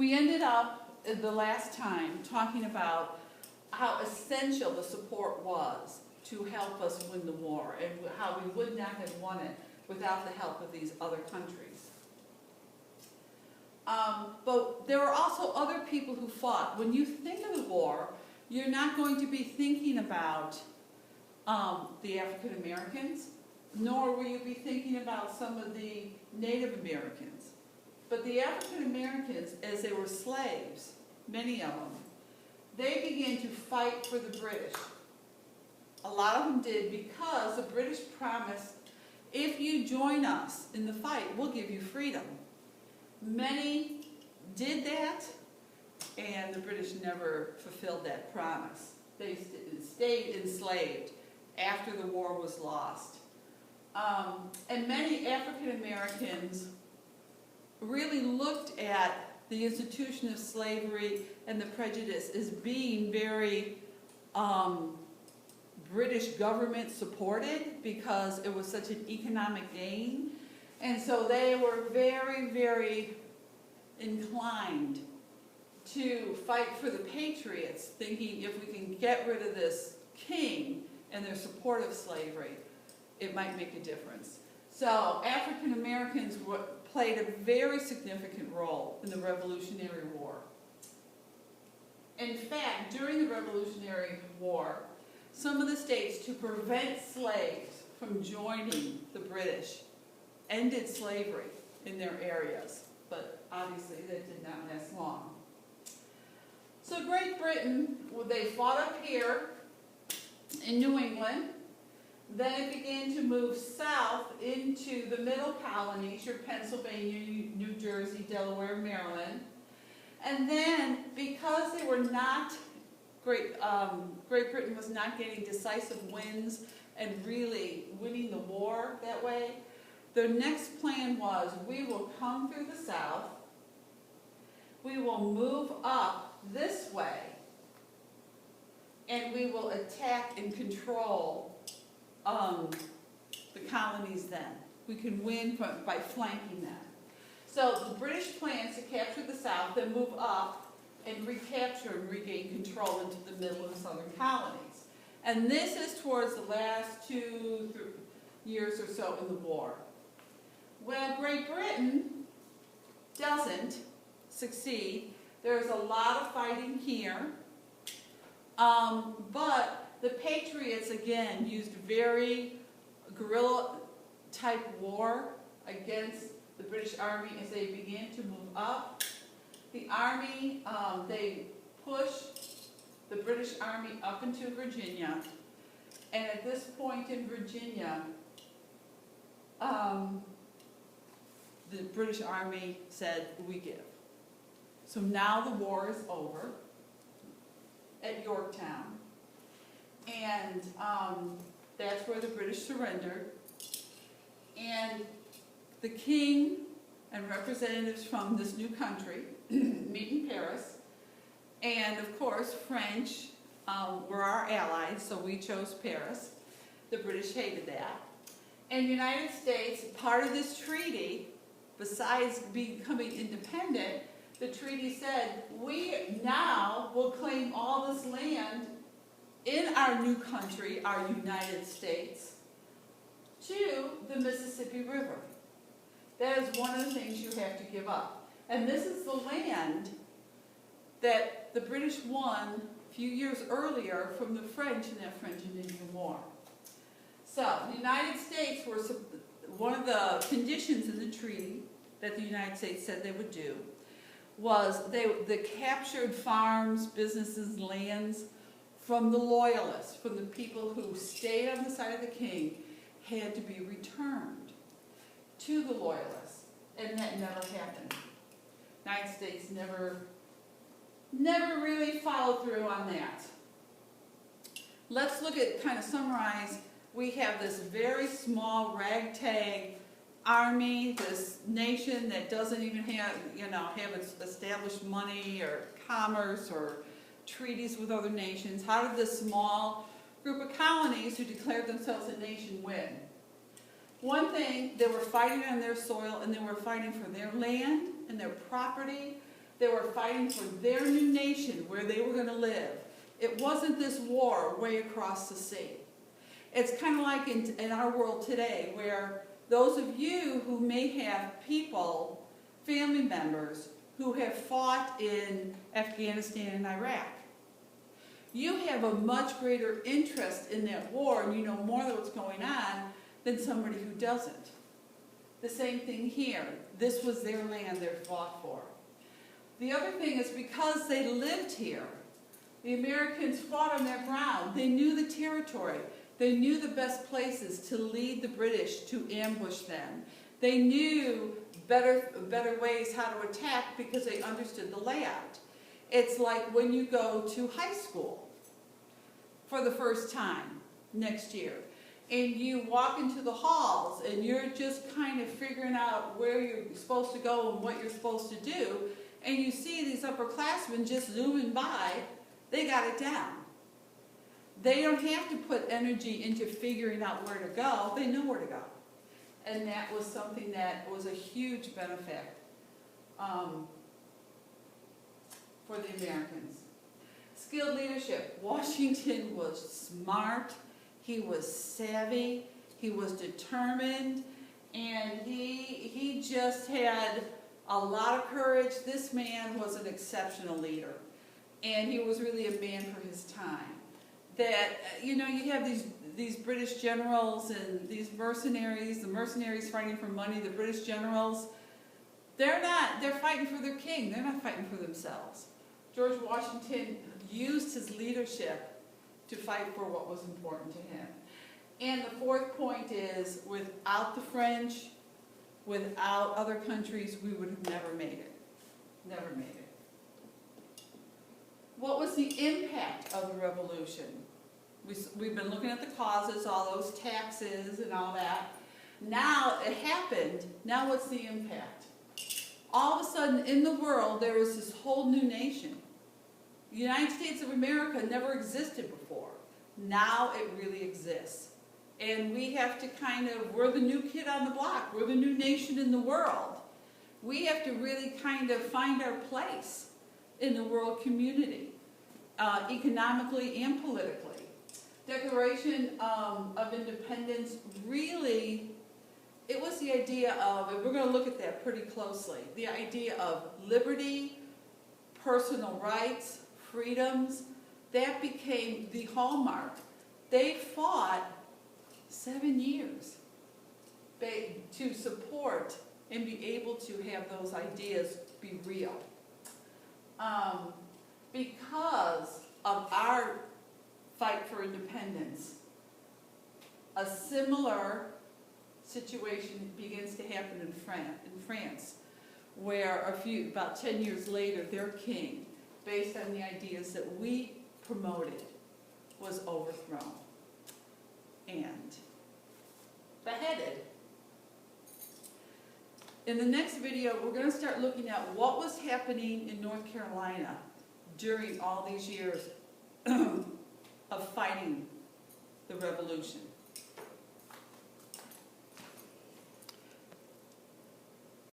We ended up the last time talking about how essential the support was to help us win the war, and how we would not have won it without the help of these other countries. But there were also other people who fought. When you think of the war, you're not going to be thinking about the African Americans, nor will you be thinking about some of the Native Americans. But the African Americans, as they were slaves, many of them, they began to fight for the British. A lot of them did because the British promised, if you join us in the fight, we'll give you freedom. Many did that, and the British never fulfilled that promise. They stayed enslaved after the war was lost. And many African Americans really looked at the institution of slavery and the prejudice as being very British government supported, because it was such an economic gain. And so they were very, very inclined to fight for the Patriots, thinking if we can get rid of this king and their support of slavery, it might make a difference. So African Americans played a very significant role in the Revolutionary War. In fact, during the Revolutionary War, some of the states, to prevent slaves from joining the British, ended slavery in their areas. But obviously that did not last long. So Great Britain, they fought up here in New England. Then it began to move south into the middle colonies, your Pennsylvania, New Jersey, Delaware, Maryland. And then, because they were not, Great Britain was not getting decisive wins and really winning the war that way, their next plan was, we will come through the south, we will move up this way, and we will attack and control the colonies then. We can win by flanking them. So the British plans to capture the south, then move up and recapture and regain control into the middle and southern colonies. And this is towards the last 2 years or so in the war. Well, Great Britain doesn't succeed. There's a lot of fighting here. But the Patriots, again, used very guerrilla-type war against the British Army as they began to move up. The Army, they pushed the British Army up into Virginia. And at this point in Virginia, the British Army said, we give. So now the war is over at Yorktown. And that's where the British surrendered. And the king and representatives from this new country meet in Paris. And of course, French were our allies, so we chose Paris. The British hated that. And the United States, part of this treaty, besides becoming independent, the treaty said, we now will claim all this land in our new country, our United States, to the Mississippi River. That is one of the things you have to give up. And this is the land that the British won a few years earlier from the French in that French and Indian War. So the United States were, one of the conditions in the treaty that the United States said they would do was the captured farms, businesses, lands from the loyalists, from the people who stayed on the side of the king, had to be returned to the loyalists. And that never happened. The United States never really followed through on that. Let's look at, kind of summarize, we have this very small ragtag army, this nation that doesn't even have, have established money or commerce or treaties with other nations. How did this small group of colonies who declared themselves a nation win? One thing, they were fighting on their soil, and they were fighting for their land and their property. They were fighting for their new nation where they were going to live. It wasn't this war way across the sea. It's kind of like in our world today, where those of you who may have people, family members, who have fought in Afghanistan and Iraq, you have a much greater interest in that war, and you know more of what's going on than somebody who doesn't. The same thing here. This was their land they fought for. The other thing is, because they lived here, the Americans fought on their ground. They knew the territory. They knew the best places to lead the British to ambush them. They knew better ways how to attack because they understood the layout. It's like when you go to high school for the first time next year, and you walk into the halls and you're just kind of figuring out where you're supposed to go and what you're supposed to do, and you see these upperclassmen just zooming by. They got it down. They don't have to put energy into figuring out where to go. They know where to go. And that was something that was a huge benefit for the Americans. Skilled leadership. Washington was smart. He was savvy. He was determined. And he just had a lot of courage. This man was an exceptional leader. And he was really a man for his time. That, you know, you have these British generals and these mercenaries, the mercenaries fighting for money, the British generals, they're fighting for their king. They're not fighting for themselves. George Washington used his leadership to fight for what was important to him. And the fourth point is, without the French, without other countries, we would have never made it. Never made it. What was the impact of the revolution? We've been looking at the causes, all those taxes and all that. Now it happened. Now what's the impact? All of a sudden in the world there is this whole new nation. The United States of America never existed before. Now it really exists. And we have to we're the new kid on the block. We're the new nation in the world. We have to really kind of find our place in the world community, economically and politically. Declaration of Independence, really, it was the idea of, and we're going to look at that pretty closely, the idea of liberty, personal rights, freedoms. That became the hallmark. They fought 7 years to support and be able to have those ideas be real. Because of our fight for independence, a similar situation begins to happen in France, where about 10 years later, their king, based on the ideas that we promoted, was overthrown and beheaded. In the next video, we're going to start looking at what was happening in North Carolina during all these years of fighting the revolution.